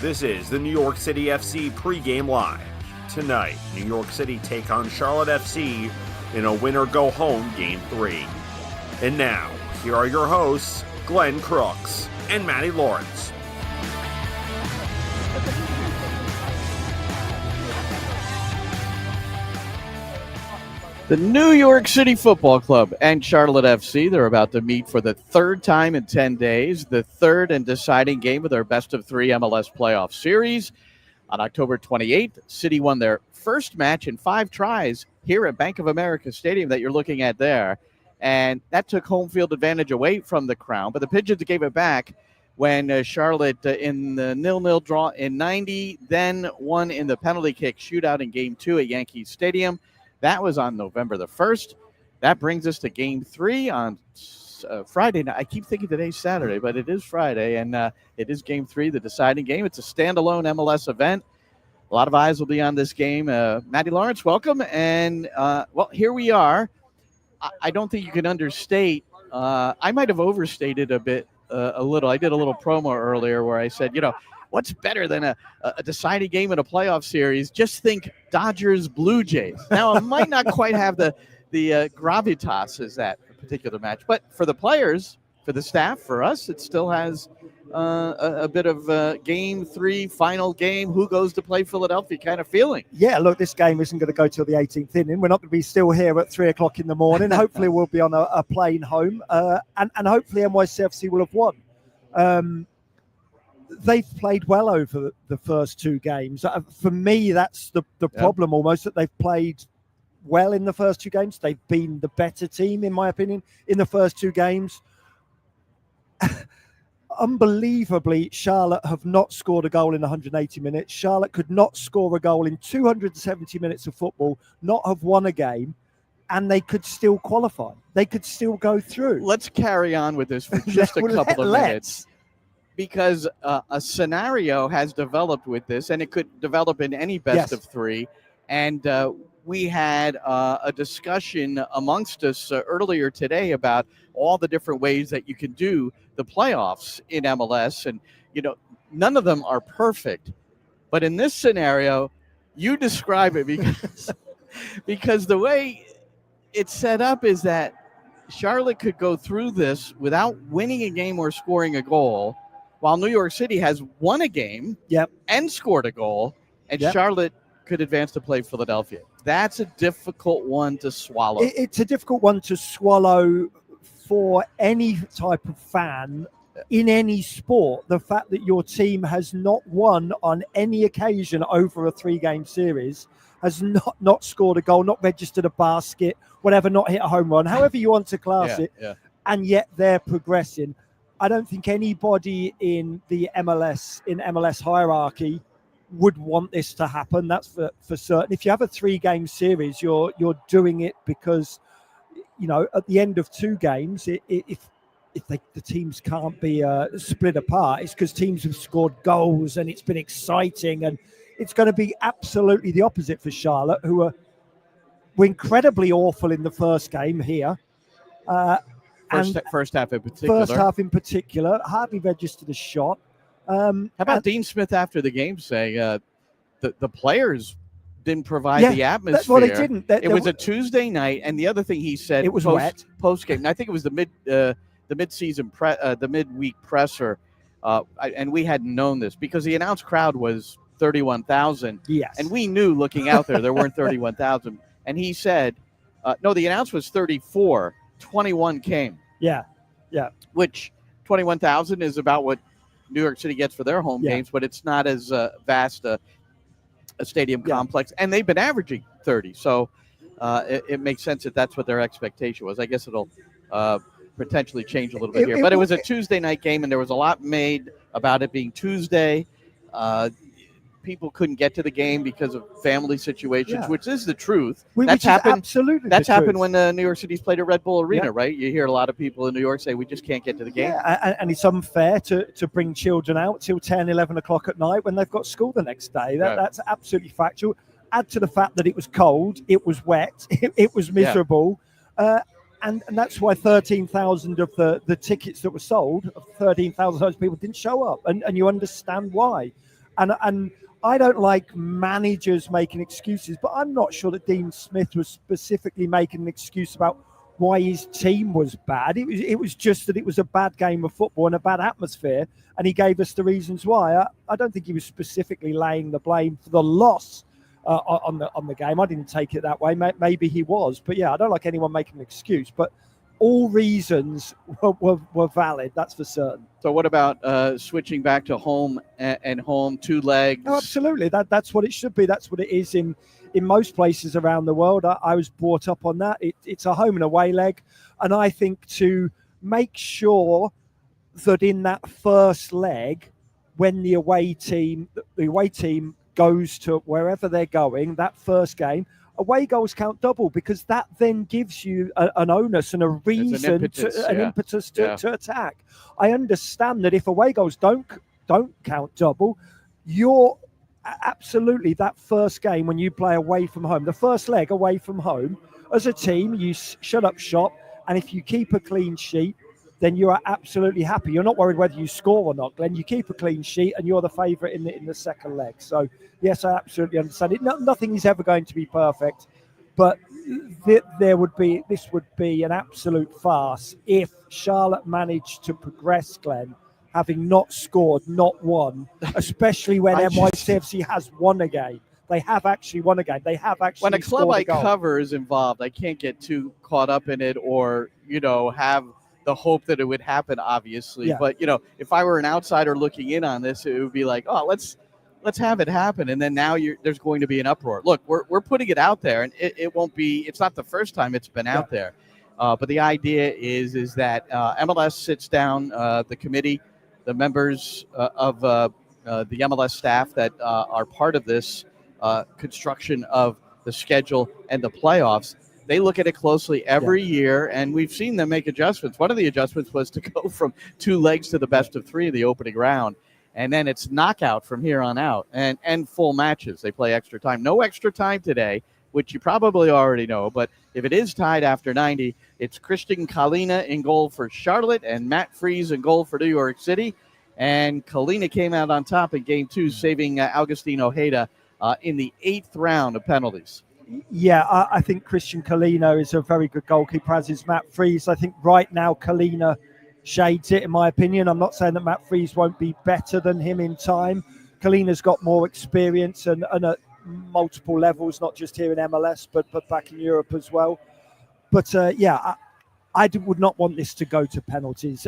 This is the New York City FC Pregame Live. Tonight, New York City take on Charlotte FC in a win-or-go-home Game 3. And now, here are your hosts, Glenn Crooks and Matty Lawrence. The New York City Football Club and Charlotte FC, they're about to meet for the third time in 10 days, the third and deciding game of their best-of-3 MLS playoff series. On October 28th, City won their first match in 5 tries here at Bank of America Stadium that you're looking at there, and that took home field advantage away from the Crown, but the Pigeons gave it back when Charlotte in the 0-0 draw in 90, then won in the penalty kick shootout in Game 2 at Yankee Stadium. That was on November the 1st. That brings us to Game 3 on Friday night. I keep thinking today's Saturday, but it is Friday, and it is Game 3, the deciding game. It's a standalone MLS event. A lot of eyes will be on this game. Matty Lawrence, welcome. And, here we are. I don't think you can understate. I might have overstated a little. I did a little promo earlier where I said, what's better than a deciding game in a playoff series? Just think Dodgers Blue Jays. Now, it might not quite have the gravitas as that particular match, but for the players, for the staff, for us, it still has a bit of Game 3, final game, who goes to play Philadelphia kind of feeling. Yeah, look, this game isn't going to go till the 18th inning. We're not going to be still here at 3 o'clock in the morning. Hopefully we'll be on a plane home, and hopefully NYCFC will have won. They've played well over the first 2 games. For me, that's the problem almost, that they've played well in the first 2 games. They've been the better team, in my opinion, in the first 2 games. Unbelievably, Charlotte have not scored a goal in 180 minutes. Charlotte could not score a goal in 270 minutes of football, not have won a game, and they could still qualify. They could still go through. Let's carry on with this for just a couple of minutes. Because a scenario has developed with this, and it could develop in any best of 3. And we had a discussion amongst us earlier today about all the different ways that you can do the playoffs in MLS. And, none of them are perfect. But in this scenario, you describe it because the way it's set up is that Charlotte could go through this without winning a game or scoring a goal, while New York City has won a game and scored a goal, and Charlotte could advance to play Philadelphia. That's a difficult one to swallow. It's a difficult one to swallow for any type of fan in any sport. The fact that your team has not won on any occasion over a 3-game series, has not scored a goal, not registered a basket, whatever, not hit a home run, however you want to class it, and yet they're progressing. I don't think anybody in the MLS hierarchy would want this to happen. That's for certain. If you have a 3-game series, you're doing it because, at the end of 2 games, if the teams can't be split apart, it's because teams have scored goals and it's been exciting. And it's going to be absolutely the opposite for Charlotte, who were incredibly awful in the first game here. First half in particular. Hardly registered a shot. How about Dean Smith after the game saying the players didn't provide the atmosphere? Well, they didn't. It was a Tuesday night, and the other thing he said, it was wet post game. I think it was the midweek presser, and we hadn't known this because the announced crowd was 31,000. Yes, and we knew looking out there weren't 31,000. And he said, no, the announce was 34. 21 came. Yeah. Which 21,000 is about what New York City gets for their home games, but it's not as vast a stadium complex. And they've been averaging 30. So it makes sense that that's what their expectation was. I guess it'll potentially change a little bit here. But it was a Tuesday night game, and there was a lot made about it being Tuesday. People couldn't get to the game because of family situations, which is the truth. That's happened when New York City's played at Red Bull Arena, right? You hear a lot of people in New York say, we just can't get to the game. Yeah, and it's unfair to bring children out till 10, 11 o'clock at night when they've got school the next day. That's absolutely factual. Add to the fact that it was cold, it was wet, it was miserable. And that's why 13,000 of the tickets that were sold, 13,000 of those people didn't show up. And you understand why. And I don't like managers making excuses, but I'm not sure that Dean Smith was specifically making an excuse about why his team was bad. It was just that it was a bad game of football and a bad atmosphere, and he gave us the reasons why. I don't think he was specifically laying the blame for the loss on the game. I didn't take it that way. Maybe he was, but yeah, I don't like anyone making an excuse. But all reasons were valid. That's for certain. So what about switching back to home and home, 2 legs? Oh, absolutely. That's what it should be. That's what it is in most places around the world. I was brought up on that. It's a home and away leg. And I think to make sure that in that first leg, when the away team goes to wherever they're going, that first game, away goals count double, because that then gives you an onus and a reason, an impetus to attack. I understand that if away goals don't count double, you're absolutely, that first game when you play away from home, the first leg away from home, as a team, you shut up shop, and if you keep a clean sheet, then you are absolutely happy. You're not worried whether you score or not, Glenn. You keep a clean sheet, and you're the favourite in the second leg. So, yes, I absolutely understand it. Nothing is ever going to be perfect, but this would be an absolute farce if Charlotte managed to progress, Glenn, having not scored, not won, especially when NYCFC has won a game. They have actually won a game. They have actually when a club scored I cover is involved, I can't get too caught up in it or, have the hope that it would happen, obviously. Yeah. But, if I were an outsider looking in on this, it would be like, oh, let's have it happen. And then now there's going to be an uproar. Look, we're putting it out there, and it won't be – it's not the first time it's been out there. But the idea is that MLS sits down, the committee, the members of the MLS staff that are part of this construction of the schedule and the playoffs. They look at it closely every year, and we've seen them make adjustments. One of the adjustments was to go from 2 legs to the best of 3 in the opening round, and then it's knockout from here on out, and full matches. They play extra time. No extra time today, which you probably already know, but if it is tied after 90, it's Christian Kalina in goal for Charlotte and Matt Freese in goal for New York City, and Kalina came out on top in Game 2, saving Agustin Ojeda in the 8th round of penalties. Yeah, I think Christian Kalina is a very good goalkeeper, as is Matt Freese. I think right now Kalina shades it, in my opinion. I'm not saying that Matt Freese won't be better than him in time. Kalina's got more experience and at multiple levels, not just here in MLS, but back in Europe as well. But I would not want this to go to penalties.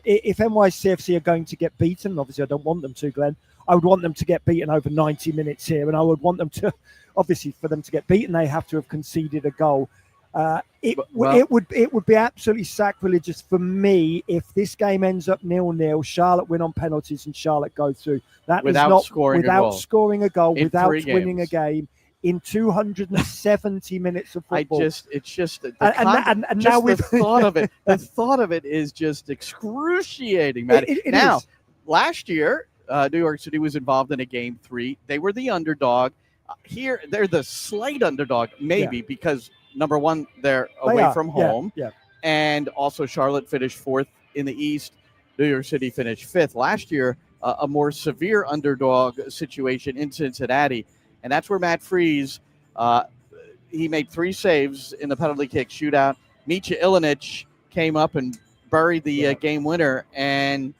If NYCFC are going to get beaten, obviously I don't want them to, Glenn, I would want them to get beaten over 90 minutes here, and I would want them to, obviously, for them to get beaten, they have to have conceded a goal. It would be absolutely sacrilegious for me if this game ends up 0-0, Charlotte win on penalties, and Charlotte go through. That without is not scoring a goal, without winning a games. game in 270 minutes of football. The thought of it is just excruciating, man. Now, last year, New York City was involved in a Game 3. They were the underdog. Here, they're the slight underdog, maybe, because, number one, they're away from home. Yeah. And also Charlotte finished 4th in the East. New York City finished 5th. Last year, a more severe underdog situation in Cincinnati. And that's where Matt Freese, he made 3 saves in the penalty kick shootout. Mitja Ilinic came up and buried the game winner, and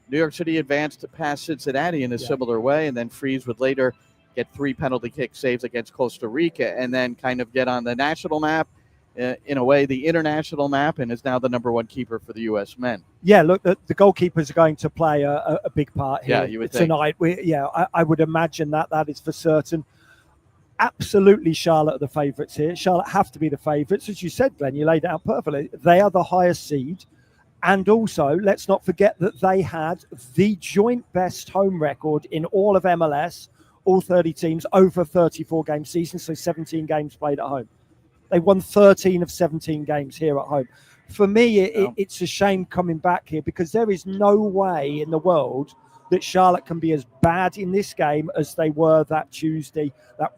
New York City advanced past Cincinnati in a similar way, and then Freese would later get 3 penalty kick saves against Costa Rica and then kind of get on the national map, in a way, the international map, and is now the number 1 keeper for the U.S. men. Yeah, look, the goalkeepers are going to play a big part here you would tonight. I would imagine that is for certain. Absolutely, Charlotte are the favourites here. Charlotte have to be the favourites. As you said, Glenn, you laid it out perfectly. They are the highest seed. And also, let's not forget that they had the joint best home record in all of MLS, all 30 teams, over 34-game season, so 17 games played at home. They won 13 of 17 games here at home. For me, it's a shame coming back here, because there is no way in the world that Charlotte can be as bad in this game as they were that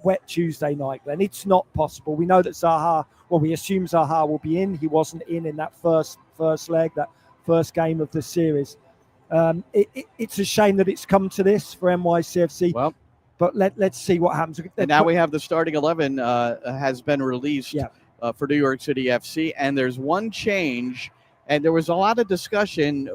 wet Tuesday night, Glenn. It's not possible. We know that we assume Zaha will be in. He wasn't in that first leg, that first game of the series. It's a shame that it's come to this for NYCFC. Well, but let's see what happens. And now we have the starting 11 has been released for New York City FC, and there's one change, and there was a lot of discussion,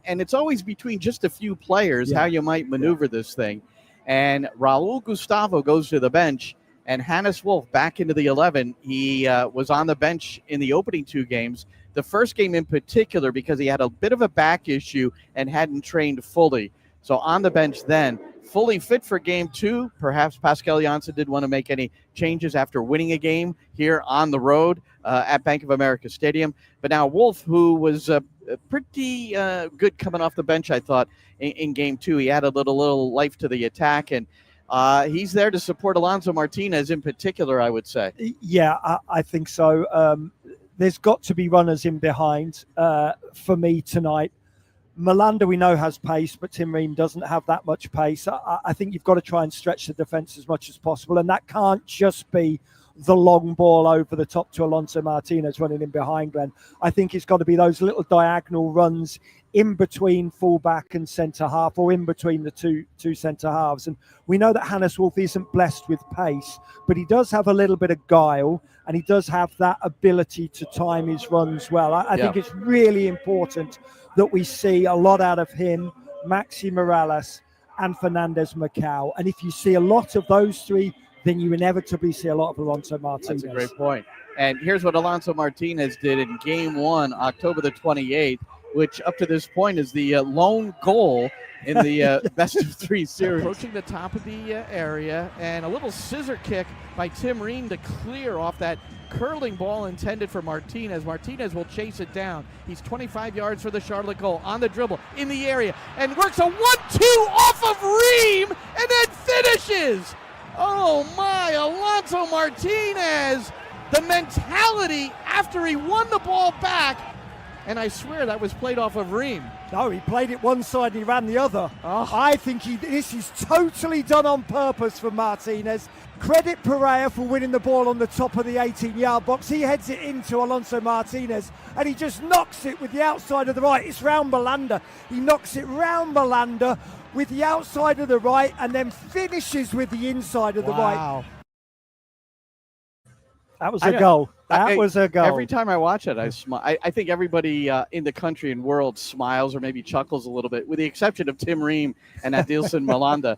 and it's always between just a few players how you might maneuver this thing. And Raul Gustavo goes to the bench, and Hannes Wolf back into the 11. He was on the bench in the opening 2 games. The first game in particular because he had a bit of a back issue and hadn't trained fully. So on the bench then, fully fit for game 2. Perhaps Pascal Janssen didn't want to make any changes after winning a game here on the road at Bank of America Stadium. But now Wolf, who was pretty good coming off the bench, I thought, in game 2. He added a little life to the attack, and he's there to support Alonso Martinez in particular, I would say. Yeah, I think so. There's got to be runners in behind for me tonight. Malanda, we know, has pace, but Tim Ream doesn't have that much pace. I think you've got to try and stretch the defence as much as possible, and that can't just be the long ball over the top to Alonso Martinez running in behind, Glenn. I think it's got to be those little diagonal runs in between fullback and centre half, or in between the two centre halves. And we know that Hannes Wolf isn't blessed with pace, but he does have a little bit of guile, and he does have that ability to time his runs well. I think it's really important that we see a lot out of him, Maxi Morales, and Fernandez Macau. And if you see a lot of those three, then you inevitably see a lot of Alonso Martinez. That's a great point. And here's what Alonso Martinez did in game 1, October the 28th, which up to this point is the lone goal in the best of 3 series. Approaching the top of the area, and a little scissor kick by Tim Ream to clear off that curling ball intended for Martinez. Martinez will chase it down. He's 25 yards for the Charlotte goal, on the dribble, in the area, and works a 1-2 off of Ream, and then finishes. Oh my, Alonso Martinez, the mentality after he won the ball back. And I swear that was played off of Ream. No, he played it one side and he ran the other. Oh. I think this is totally done on purpose for Martinez. Credit Pereira for winning the ball on the top of the 18-yard box. He heads it into Alonso Martinez, and he just knocks it with the outside of the right. It's round Malanda. He knocks it round Malanda with the outside of the right, and then finishes with the inside of the right. That was a goal. That was a goal. Every time I watch it, I smile. I think everybody in the country and world smiles or maybe chuckles a little bit, with the exception of Tim Ream and Adilson Malanda.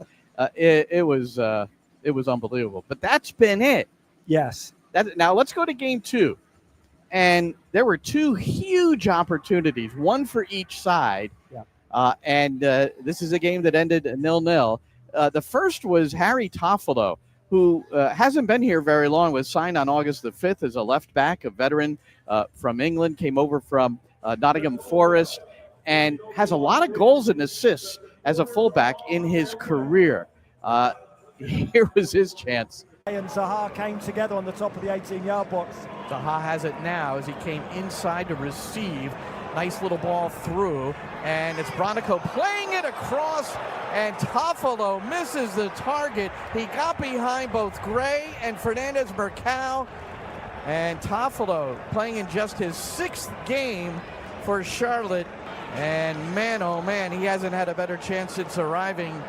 It was unbelievable. But that's been it. Yes. Now let's go to game 2. And there were 2 huge opportunities, one for each side. Yeah. And this is a game that ended 0-0. The first was Harry Toffolo, who hasn't been here very long, was signed on August the 5th as a left back, a veteran from England, came over from Nottingham Forest, and has a lot of goals and assists as a fullback in his career. Here was his chance. And Zaha came together on the top of the 18-yard box. Zaha has it now as he came inside to receive. Nice little ball through, and it's Bronico playing it across, and Toffolo misses the target. He got behind both Gray and Fernandez Mercado, and Toffolo playing in just his 6th game for Charlotte, and man, oh man, he hasn't had a better chance since arriving.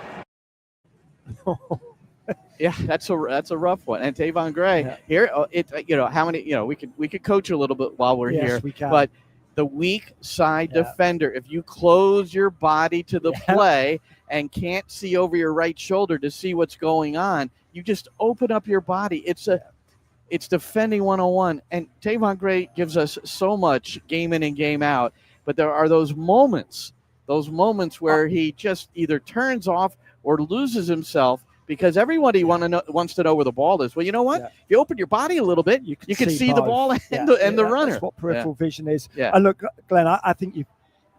Yeah, that's a rough one. And Tavon Gray here. How many? We could coach a little bit while we're here. We can. But the weak side defender, if you close your body to the play and can't see over your right shoulder to see what's going on, you just open up your body. It's defending 101. And Tavon Gray gives us so much game in and game out. But there are those moments where he just either turns off or loses himself, because everybody wants to know where the ball is. Well, you know what? If you open your body a little bit, you can see the ball and the runner. That's what peripheral vision is. Yeah. And look, Glenn, I think you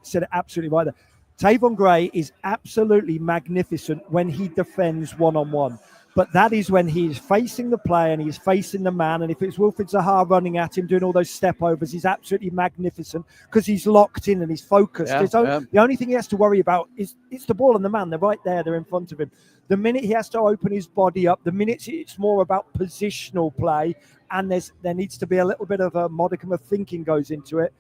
said it absolutely right there. Tavon Gray is absolutely magnificent when he defends one-on-one. But that is when he's facing the play and he's facing the man. And if it's Wilfried Zaha running at him, doing all those step overs, he's absolutely magnificent because he's locked in and he's focused. The only thing he has to worry about is it's the ball and the man. They're right there. They're in front of him. The minute he has to open his body up, the minute it's more about positional play, and there needs to be a little bit of a modicum of thinking goes into it,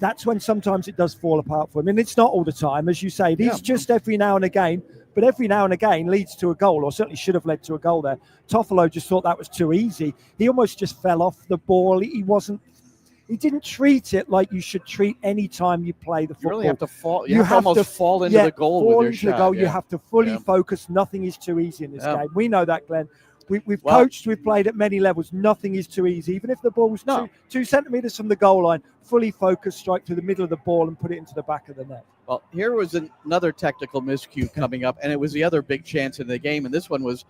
that's when sometimes it does fall apart for him. And it's not all the time, as you say. It is just every now and again, but every now and again leads to a goal, or certainly should have led to a goal there. Toffolo just thought that was too easy. He almost just fell off the ball. He didn't treat it like you should treat any time you play the football. You really have to fall. You have to almost fall into the goal with your shot. The goal. You have to fully focus. Nothing is too easy in this game. We know that, Glenn. We've coached, we've played at many levels. Nothing is too easy. Even if the ball was 2 centimetres from the goal line, fully focused, strike to the middle of the ball and put it into the back of the net. Well, here was another technical miscue coming up, and it was the other big chance in the game, and this one was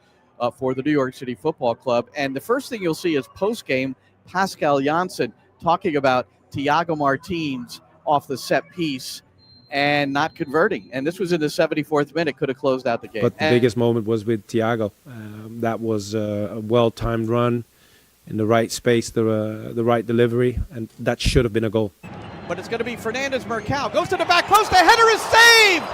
for the New York City Football Club. And the first thing you'll see is post-game, Pascal Janssen talking about Thiago Martins off the set piece and not converting. And this was in the 74th minute, could have closed out the game. But the biggest moment was with Thiago. That was a well-timed run in the right space, the right delivery, and that should have been a goal. But it's going to be Fernandez Mercado. Goes to the back post. The header is saved.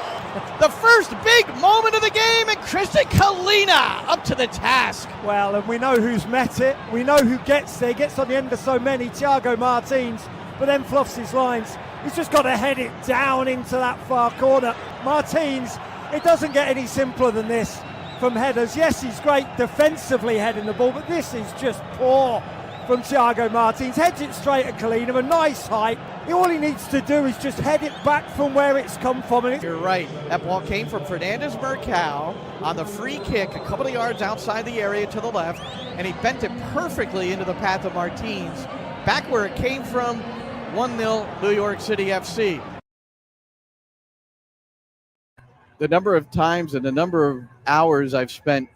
The first big moment of the game, and Christian Kalina up to the task. Well, and we know who's met it. We know who gets there. Gets on the end of so many, Thiago Martins, but then fluffs his lines. He's just got to head it down into that far corner. Martins, it doesn't get any simpler than this from headers. Yes, he's great defensively heading the ball, but this is just poor from Thiago Martins. Heads it straight at Kalina, a nice height. All he needs to do is just head it back from where it's come from. And you're right. That ball came from Fernandez Mercado on the free kick, a couple of yards outside the area to the left, and he bent it perfectly into the path of Martins. Back where it came from, 1-0 New York City FC. The number of times and the number of hours I've spent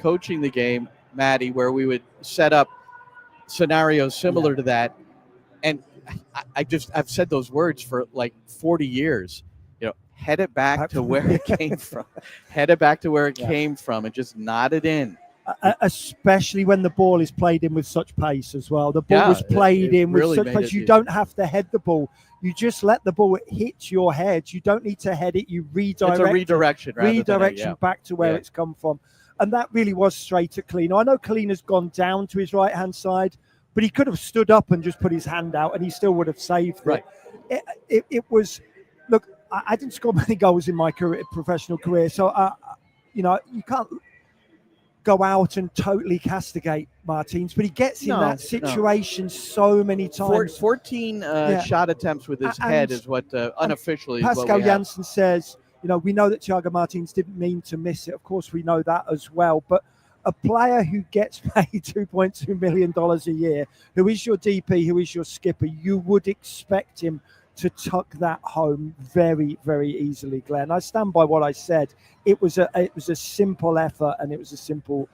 coaching the game, Matty, where we would set up scenarios similar to that, and I've said those words for like 40 years. You know, head it back to where it came from. Head it back to where it came from and just nod it in. Especially when the ball is played in with such pace as well. The ball was played in with such pace. You don't have to head the ball. You just let the ball hit your head. You don't need to head it. You redirect. It's a redirection. Redirection back to where it's come from. And that really was straight at Kalina. I know Kalina's gone down to his right-hand side, but he could have stood up and just put his hand out and he still would have saved it. Right. It was, look, I didn't score many goals in my professional career, so, you can't go out and totally castigate Martins, but he gets in that situation so many times. 14 shot attempts with his head is what unofficially Pascal is what we Janssen says, we know that Thiago Martins didn't mean to miss it. Of course, we know that as well, but a player who gets paid $2.2 million a year, who is your DP, who is your skipper, you would expect him to tuck that home very, very easily, Glenn. I stand by what I said. It was a simple effort, and it was a simple.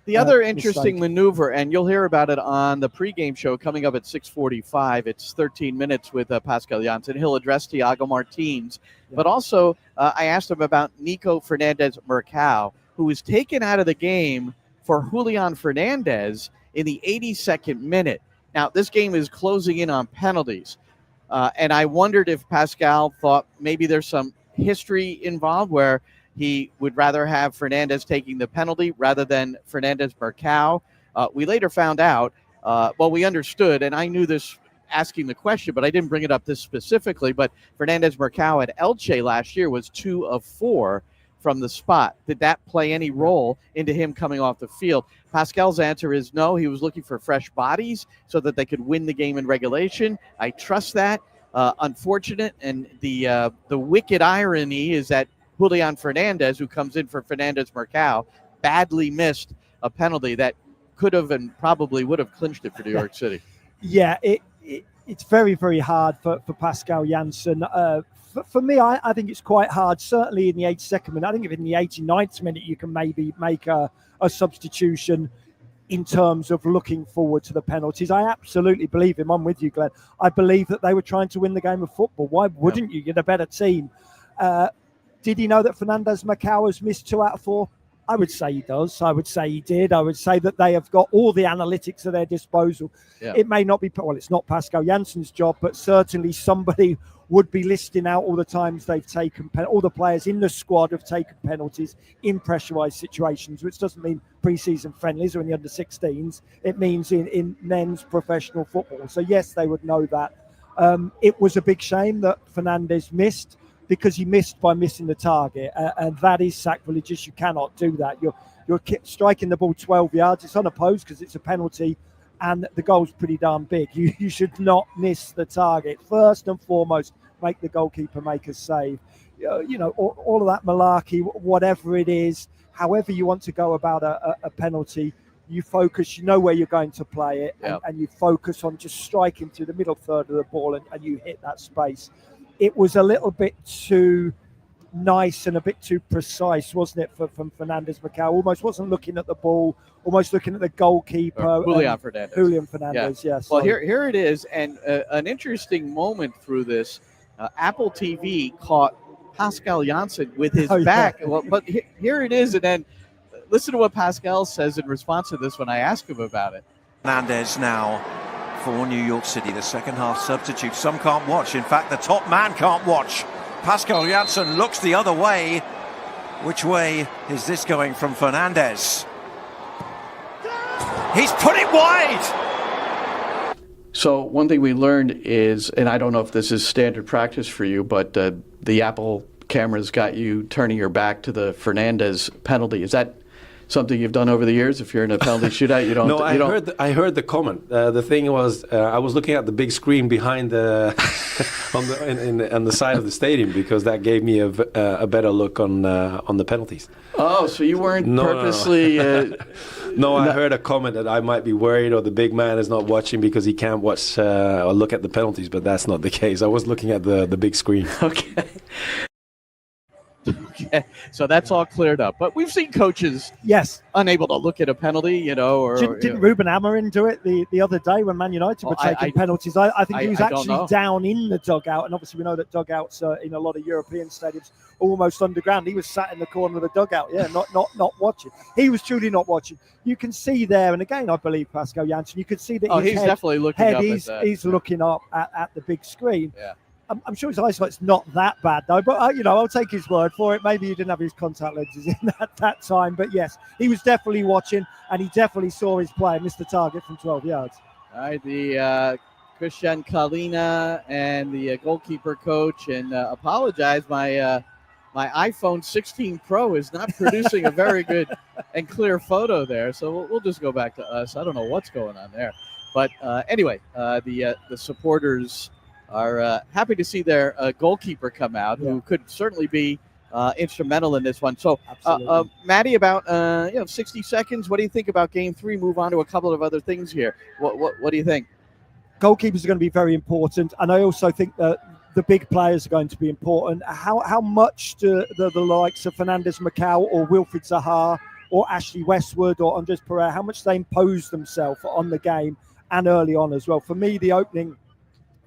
The other interesting maneuver, and you'll hear about it on the pregame show coming up at 6:45. It's 13 minutes with Pascal Janssen. He'll address Thiago Martins, but also I asked him about Nico Fernandez Mercado, who was taken out of the game for Julian Fernandez in the 82nd minute. Now, this game is closing in on penalties, and I wondered if Pascal thought maybe there's some history involved where he would rather have Fernandez taking the penalty rather than Fernandez Mercado. We later found out, we understood, and I knew this asking the question, but I didn't bring it up this specifically, but Fernandez Mercado at Elche last year was 2 of 4 from the spot. Did that play any role into him coming off the field? Pascal's answer is no. He was looking for fresh bodies so that they could win the game in regulation. I trust that. Unfortunate, and the wicked irony is that Julian Fernandez, who comes in for Fernandez Mercado, badly missed a penalty that could have and probably would have clinched it for New York City. Yeah, it's very, very hard for Pascal Janssen. For me, I think it's quite hard, certainly in the 82nd minute. I think if in the 89th minute you can maybe make a substitution in terms of looking forward to the penalties. I absolutely believe him. I'm with you, Glenn. I believe that they were trying to win the game of football. Why wouldn't you? You're a better team. Did he know that Fernandez Mercado has missed 2 out of 4? I would say he does. I would say he did. I would say that they have got all the analytics at their disposal. Yeah. It may not be, it's not Pascal Janssen's job, but certainly somebody would be listing out all the times they've taken, all the players in the squad have taken penalties in pressurised situations, which doesn't mean pre-season friendlies or in the under-16s. It means in men's professional football. So yes, they would know that. It was a big shame that Fernandes missed, because he missed by missing the target, and that is sacrilegious. You cannot do that. You're striking the ball 12 yards. It's unopposed because it's a penalty, and the goal's pretty darn big. You should not miss the target. First and foremost, make the goalkeeper make a save. All of that malarkey, whatever it is, however you want to go about a penalty, you focus, you know where you're going to play it, and you focus on just striking through the middle third of the ball, and you hit that space. It was a little bit too nice and a bit too precise, wasn't it, from Fernandes Macau? Almost wasn't looking at the ball, almost looking at the goalkeeper. Julian Fernandes. Julian Fernandes, yes. Well, here it is, and an interesting moment through this. Apple TV caught Pascal Janssen with his back. Yeah. Well, but here it is, and then listen to what Pascal says in response to this when I ask him about it. Fernandes now for New York City, the second half substitute. Some can't watch. In fact, the top man can't watch. Pascal Janssen looks the other way. Which way is this going from Fernandes? He's put it wide! So one thing we learned is, and I don't know if this is standard practice for you, but the Apple cameras got you turning your back to the Fernandes penalty. Is that something you've done over the years? If you're in a penalty shootout, you don't. No, I heard the comment. The thing was, I was looking at the big screen behind the on the side of the stadium, because that gave me a better look on the penalties. Oh, so you weren't purposely? No, I heard a comment that I might be worried, or the big man is not watching because he can't watch or look at the penalties, but that's not the case. I was looking at the big screen. Okay. Okay, so that's all cleared up. But we've seen coaches, unable to look at a penalty, Didn't Ruben Amorim do it the other day when Man United were taking penalties? I think he was actually down in the dugout, and obviously we know that dugouts in a lot of European stadiums are almost underground. He was sat in the corner of the dugout, not watching. He was truly not watching. You can see there, and again, I believe Pascal Janssen, you could see that he's definitely looking up. He's looking up at the big screen. Yeah. I'm sure his eyesight's not that bad, though. But, I'll take his word for it. Maybe he didn't have his contact lenses in at that time. But, yes, he was definitely watching, and he definitely saw his play and missed the target from 12 yards. All right, the Christian Kalina and the goalkeeper coach, and apologize. My iPhone 16 Pro is not producing a very good and clear photo there. So we'll just go back to us. I don't know what's going on there. But anyway, the supporters are happy to see their goalkeeper come out, who could certainly be instrumental in this one. So, Matty, about 60 seconds. What do you think about Game 3? Move on to a couple of other things here. What do you think? Goalkeepers are going to be very important, and I also think that the big players are going to be important. How much do the likes of Fernandes Macau or Wilfried Zaha or Ashley Westwood or Andres Pereira, how much they impose themselves on the game and early on as well? For me, the opening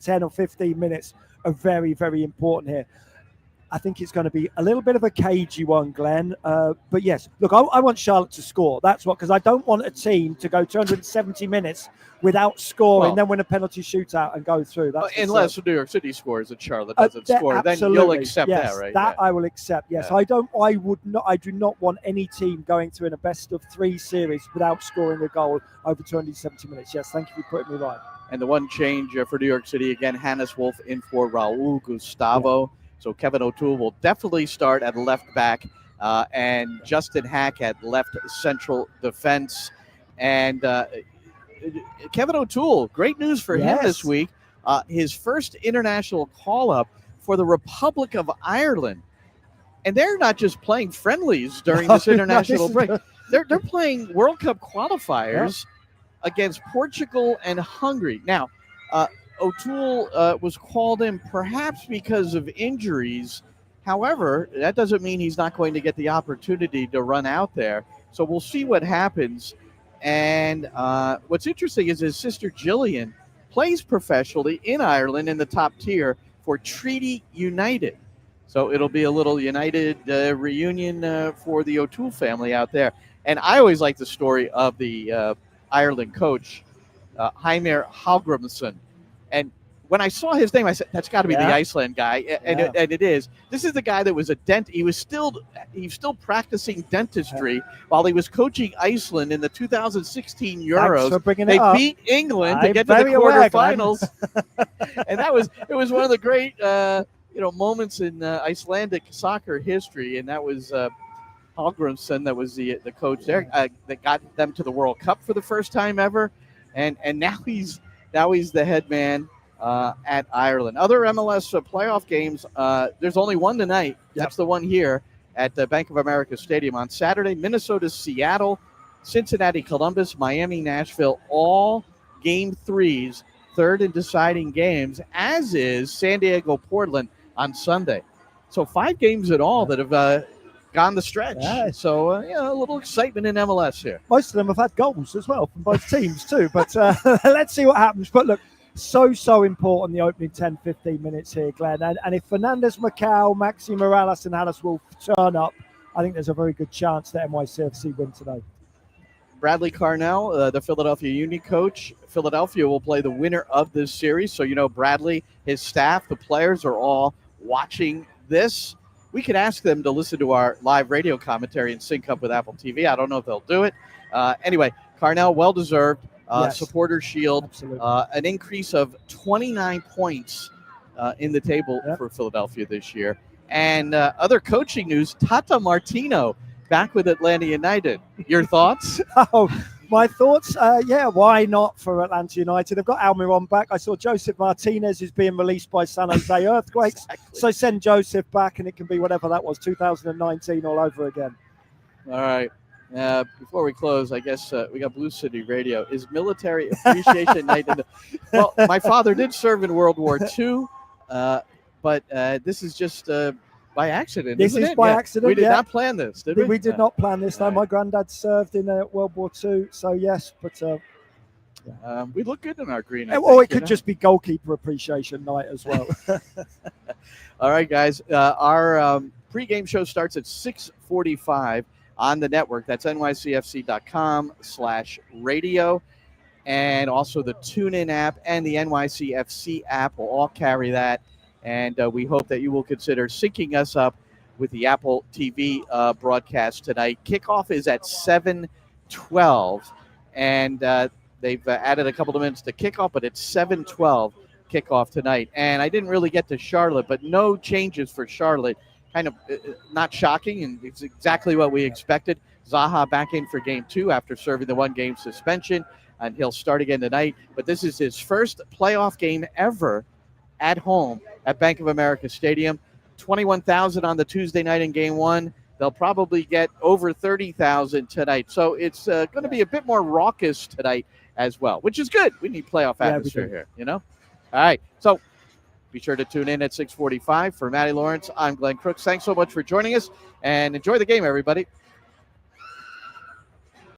10 or 15 minutes are very, very important here. I think it's going to be a little bit of a cagey one, Glenn. But yes, look, I want Charlotte to score. That's what, because I don't want a team to go 270 minutes without scoring, then win a penalty shootout and go through. Unless New York City scores and Charlotte doesn't score, then you'll accept that, right? That I will accept. Yes, I do not want any team going through in a best of 3 series without scoring a goal over 270 minutes. Yes, thank you for putting me right. And the one change for New York City, again, Hannes Wolf in for Raul Gustavo. Yeah. So Kevin O'Toole will definitely start at left back, and Justin Hack at left central defense. And Kevin O'Toole, great news for him this week. His first international call-up for the Republic of Ireland. And they're not just playing friendlies during this international break. They're playing World Cup qualifiers against Portugal and Hungary. Now, O'Toole was called in perhaps because of injuries. However, that doesn't mean he's not going to get the opportunity to run out there. So we'll see what happens. And what's interesting is his sister Gillian plays professionally in Ireland in the top tier for Treaty United. So it'll be a little United reunion for the O'Toole family out there. And I always like the story of the Ireland coach, Heimir Hallgrimsson. And when I saw his name, I said, that's got to be the Yeah. Iceland guy. And, Yeah. and it is. This is the guy that was he was still practicing dentistry while he was coaching Iceland in the 2016 Euros. Thanks for bringing They it up. beat England to I'm get to the very aware, quarterfinals. And it was one of the great moments in Icelandic soccer history. And that was Hallgrimsson, that was the coach there, that got them to the World Cup for the first time ever. And now he's the head man at Ireland. Other MLS playoff games, there's only one tonight. That's the one here at the Bank of America Stadium on Saturday. Minnesota, Seattle, Cincinnati, Columbus, Miami, Nashville, all game 3s, third and deciding games, as is San Diego, Portland on Sunday. So 5 games in all that have gone the stretch. Yeah. So, a little excitement in MLS here. Most of them have had goals as well from both teams too. But let's see what happens. But look, so important, the opening 10, 15 minutes here, Glenn. And if Fernandez, Macau, Maxi Morales and Alice will turn up, I think there's a very good chance that NYCFC win today. Bradley Carnell, the Philadelphia Union coach. Philadelphia will play the winner of this series. So, Bradley, his staff, the players are all watching this. We could ask them to listen to our live radio commentary and sync up with Apple TV. I don't know if they'll do it. Anyway, Carnell, well-deserved. Yes. Supporter Shield, Absolutely. an increase of 29 points in the table for Philadelphia this year. And other coaching news, Tata Martino back with Atlanta United. Your thoughts? Oh, my thoughts? Why not for Atlanta United? They've got Almiron back. I saw Joseph Martinez is being released by San Jose Earthquakes. Exactly. So send Joseph back and it can be whatever that was, 2019 all over again. All right. Before we close, I guess we got Blue City Radio. Is Military Appreciation Night? Well, my father did serve in World War II, but this is just by accident. This isn't is it? by accident, We did yeah. not plan this, did we? We did not plan this. No, my granddad served in World War II, so yes, but we look good in our green. it could just be goalkeeper appreciation night as well. All right, guys. Our pregame show starts at 6:45 on the network. That's nycfc.com/radio. And also the TuneIn app and the NYCFC app will all carry that. And we hope that you will consider syncing us up with the Apple TV broadcast tonight. Kickoff is at 7:12. And they've added a couple of minutes to kickoff, but it's 7:12 kickoff tonight. And I didn't really get to Charlotte, but no changes for Charlotte. Kind of not shocking, and it's exactly what we expected. Zaha back in for game 2 after serving the 1-game suspension, and he'll start again tonight. But this is his first playoff game ever at home at Bank of America Stadium. 21,000 on the Tuesday night in game 1. They'll probably get over 30,000 tonight. So it's going to be a bit more raucous tonight as well, which is good. We need playoff atmosphere here, All right, so be sure to tune in at 6:45. For Matty Lawrence, I'm Glenn Crooks. Thanks so much for joining us, and enjoy the game, everybody.